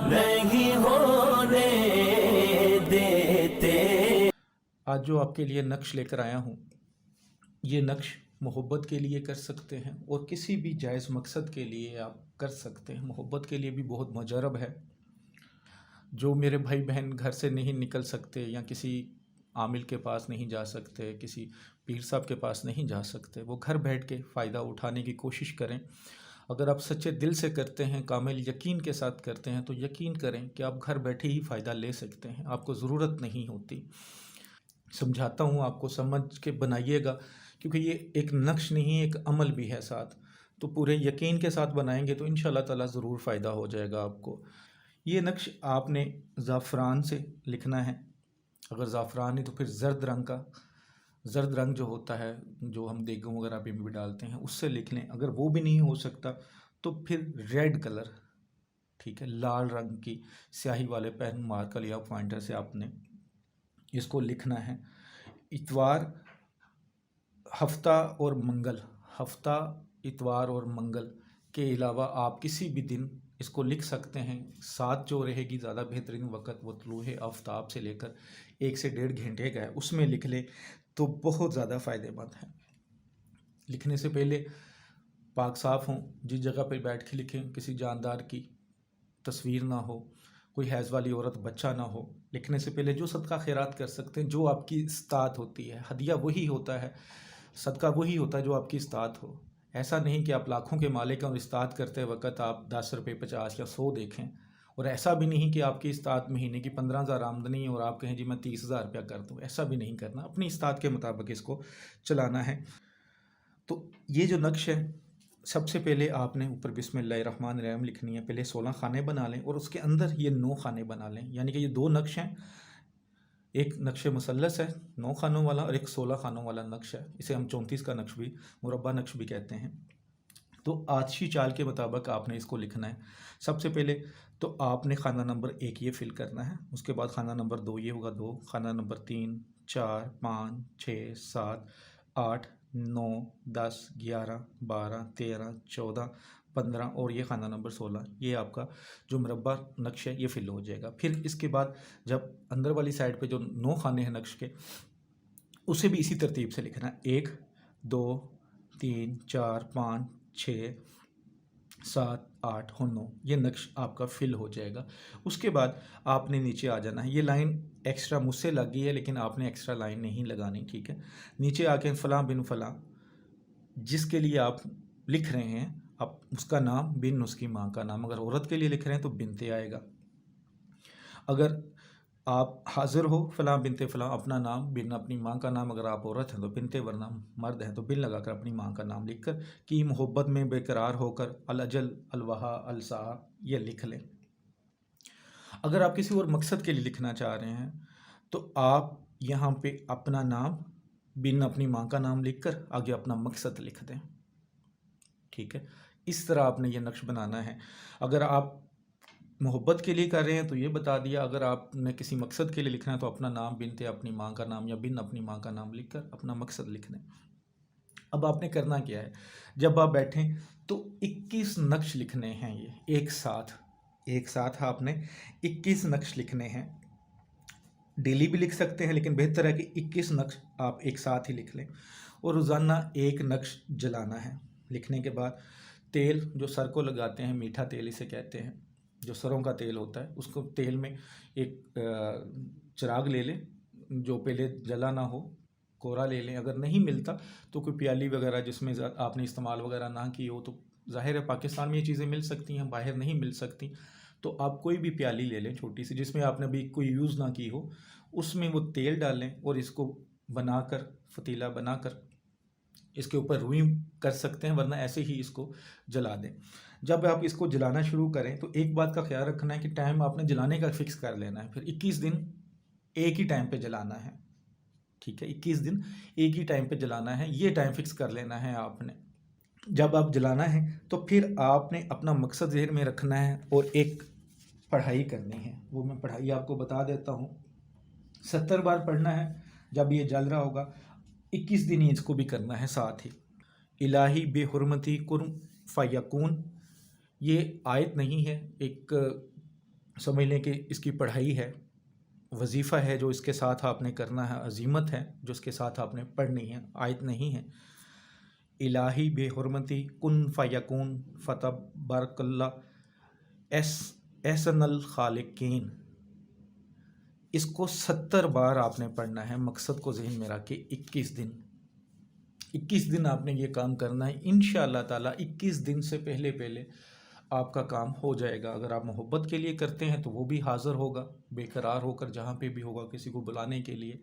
نہیں ہونے دیتے۔ آج جو آپ کے لیے نقش لے کر آیا ہوں، یہ نقش محبت کے لیے کر سکتے ہیں اور کسی بھی جائز مقصد کے لیے آپ کر سکتے ہیں۔ محبت کے لیے بھی بہت مجرب ہے۔ جو میرے بھائی بہن گھر سے نہیں نکل سکتے یا کسی عامل کے پاس نہیں جا سکتے، کسی پیر صاحب کے پاس نہیں جا سکتے، وہ گھر بیٹھ کے فائدہ اٹھانے کی کوشش کریں۔ اگر آپ سچے دل سے کرتے ہیں، کامل یقین کے ساتھ کرتے ہیں، تو یقین کریں کہ آپ گھر بیٹھے ہی فائدہ لے سکتے ہیں، آپ کو ضرورت نہیں ہوتی۔ سمجھاتا ہوں، آپ کو سمجھ کے بنائیے گا، کیونکہ یہ ایک نقش نہیں، ایک عمل بھی ہے ساتھ، تو پورے یقین کے ساتھ بنائیں گے تو انشاءاللہ تعالیٰ ضرور فائدہ ہو جائے گا آپ کو۔ یہ نقش آپ نے زعفران سے لکھنا ہے۔ اگر زعفران نہیں تو پھر زرد رنگ جو ہوتا ہے، جو ہم دیگوں وغیرہ پہ بھی ڈالتے ہیں، اس سے لکھ لیں۔ اگر وہ بھی نہیں ہو سکتا تو پھر ریڈ کلر، ٹھیک ہے، لال رنگ کی سیاہی والے پین مارکر یا پوائنٹر سے آپ نے اس کو لکھنا ہے۔ اتوار، ہفتہ اور منگل، ہفتہ، اتوار اور منگل کے علاوہ آپ کسی بھی دن اس کو لکھ سکتے ہیں۔ ساتھ جو رہے گی زیادہ بہترین وقت وہ طلوع آفتاب سے لے کر 1 سے 1.5 گھنٹے کا ہے، اس میں لکھ لیں تو بہت زیادہ فائدہ مند ہے۔ لکھنے سے پہلے پاک صاف ہوں، جس جگہ پہ بیٹھ کے لکھیں کسی جاندار کی تصویر نہ ہو، کوئی حیض والی عورت بچہ نہ ہو۔ لکھنے سے پہلے جو صدقہ خیرات کر سکتے ہیں، جو آپ کی استطاعت ہوتی ہے، ہدیہ وہی ہوتا ہے، صدقہ وہی ہوتا ہے جو آپ کی استطاعت ہو۔ ایسا نہیں کہ آپ لاکھوں کے مالک ہیں اور استطاعت کرتے وقت آپ 10 روپے 50 یا 100 دیکھیں، اور ایسا بھی نہیں کہ آپ کی استطاعت مہینے کی 15,000 آمدنی ہے اور آپ کہیں جی میں 30,000 روپیہ کر دوں۔ ایسا بھی نہیں کرنا، اپنی استطاعت کے مطابق اس کو چلانا ہے۔ تو یہ جو نقش ہے، سب سے پہلے آپ نے اوپر بسم اللہ الرحمن الرحیم لکھنی ہے۔ پہلے 16 خانے بنا لیں اور اس کے اندر یہ 9 خانے بنا لیں، یعنی کہ یہ 2 نقش ہیں، ایک نقش مثلث ہے 9 خانوں والا اور ایک 16 خانوں والا نقش ہے، اسے ہم 34 کا نقش بھی، مربع نقش بھی کہتے ہیں۔ تو آتشی چال کے مطابق آپ نے اس کو لکھنا ہے۔ سب سے پہلے تو آپ نے خانہ نمبر 1 یہ فل کرنا ہے، اس کے بعد خانہ نمبر 2 یہ ہوگا 2، خانہ نمبر 3، 4، 5، 6، 7، 8، 9، 10، 11، 12، 13، 14، 15 اور یہ خانہ نمبر 16، یہ آپ کا جو مربع نقش ہے یہ فل ہو جائے گا۔ پھر اس کے بعد جب اندر والی سائڈ پہ جو 9 خانے ہیں نقش کے، اسے بھی اسی ترتیب سے لکھنا ہے، 1، 2، 3، 4، 5، 6، 7، 8 اور 9، یہ نقش آپ کا فل ہو جائے گا۔ اس کے بعد آپ نے نیچے آ جانا ہے، یہ لائن ایکسٹرا مجھ سے لگی ہے لیکن آپ نے ایکسٹرا لائن نہیں لگانی، ٹھیک ہے۔ نیچے آ کے فلاں بن فلاں، جس کے لیے آپ لکھ رہے ہیں، اب اس کا نام بن اس کی ماں کا نام، اگر عورت کے لیے لکھ رہے ہیں تو بنتے آئے گا۔ اگر آپ حاضر ہو فلاں بنتے فلاں، اپنا نام بن اپنی ماں کا نام، اگر آپ عورت ہیں تو بنتے، ورنہ مرد ہیں تو بن لگا کر اپنی ماں کا نام لکھ کر کہ محبت میں بے قرار ہو کر الاجل الوہا السا یہ لکھ لیں۔ اگر آپ کسی اور مقصد کے لیے لکھنا چاہ رہے ہیں تو آپ یہاں پہ اپنا نام بن اپنی ماں کا نام لکھ کر آگے اپنا مقصد لکھ دیں، ٹھیک ہے۔ اس طرح آپ نے یہ نقش بنانا ہے۔ اگر آپ محبت کے لیے کر رہے ہیں تو یہ بتا دیا، اگر آپ نے کسی مقصد کے لیے لکھنا ہے تو اپنا نام بنتے اپنی ماں کا نام یا بن اپنی ماں کا نام لکھ کر اپنا مقصد لکھ دیں۔ اب آپ نے کرنا کیا ہے، جب آپ بیٹھیں تو 21 نقش لکھنے ہیں، یہ ایک ساتھ آپ نے 21 نقش لکھنے ہیں۔ ڈیلی بھی لکھ سکتے ہیں لیکن بہتر ہے کہ 21 نقش آپ ایک ساتھ ہی لکھ لیں، اور روزانہ ایک نقش جلانا ہے۔ لکھنے کے بعد تیل جو سر کو لگاتے ہیں، میٹھا تیل اسے کہتے ہیں، جو سروں کا تیل ہوتا ہے، اس کو تیل میں ایک چراغ لے لیں جو پہلے جلا نہ ہو، کورا لے لیں، اگر نہیں ملتا تو کوئی پیالی وغیرہ جس میں آپ نے استعمال وغیرہ نہ کی ہو، تو ظاہر ہے پاکستان میں یہ چیزیں مل سکتی ہیں، باہر نہیں مل سکتی، تو آپ کوئی بھی پیالی لے لیں چھوٹی سی جس میں آپ نے ابھی کوئی یوز نہ کی ہو، اس میں وہ تیل ڈالیں اور اس کو بنا کر فتیلہ بنا کر اس کے اوپر روئی کر سکتے ہیں، ورنہ ایسے ہی اس کو جلا دیں۔ جب آپ اس کو جلانا شروع کریں تو ایک بات کا خیال رکھنا ہے کہ ٹائم آپ نے جلانے کا فکس کر لینا ہے، پھر 21 دن ایک ہی ٹائم پہ جلانا ہے، ٹھیک ہے، 21 دن ایک ہی ٹائم پہ جلانا ہے، یہ ٹائم فکس کر لینا ہے آپ نے۔ جب آپ جلانا ہے تو پھر آپ نے اپنا مقصد ذہن میں رکھنا ہے اور ایک پڑھائی کرنی ہے، وہ میں پڑھائی آپ کو بتا دیتا ہوں۔ 70 بار پڑھنا ہے جب یہ جل رہا ہوگا، 21 دن ہی اس کو بھی کرنا ہے ساتھ ہی۔ الہی بے حرمتی کن فیکون، یہ آیت نہیں ہے، ایک سمجھ لیں کہ اس کی پڑھائی ہے، وظیفہ ہے جو اس کے ساتھ آپ نے کرنا ہے، عزیمت ہے جو اس کے ساتھ آپ نے پڑھنی ہے، آیت نہیں ہے۔ الہی بے حرمتی کن فیکون فتح بارک اللہ احسن الخالقین، اس کو 70 بار آپ نے پڑھنا ہے۔ مقصد کو ذہن میں رکھ کے 21 دن آپ نے یہ کام کرنا ہے۔ انشاءاللہ تعالیٰ 21 دن سے پہلے آپ کا کام ہو جائے گا۔ اگر آپ محبت کے لیے کرتے ہیں تو وہ بھی حاضر ہوگا، بے قرار ہو کر جہاں پہ بھی ہوگا کسی کو بلانے کے لیے۔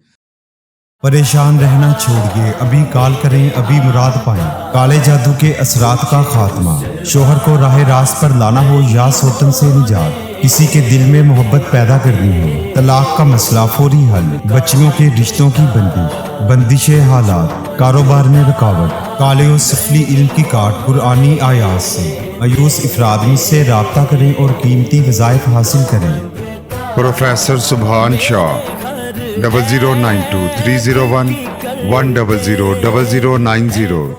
پریشان رہنا چھوڑیے، ابھی کال کریں، ابھی مراد پائیں۔ کالے جادو کے اثرات کا خاتمہ، شوہر کو راہ راست پر لانا ہو یا سوتن سے نجات، کسی کے دل میں محبت پیدا کرنی ہو، طلاق کا مسئلہ فوری حل، بچیوں کے رشتوں کی بندش حالات، کاروبار میں رکاوٹ، کالے و سفلی علم کی کاٹ قرآنی آیات سے، مایوس افراد مجھ سے رابطہ کریں اور قیمتی وظائف حاصل کریں۔ پروفیسر سبحان شاہ 0092 301 1000090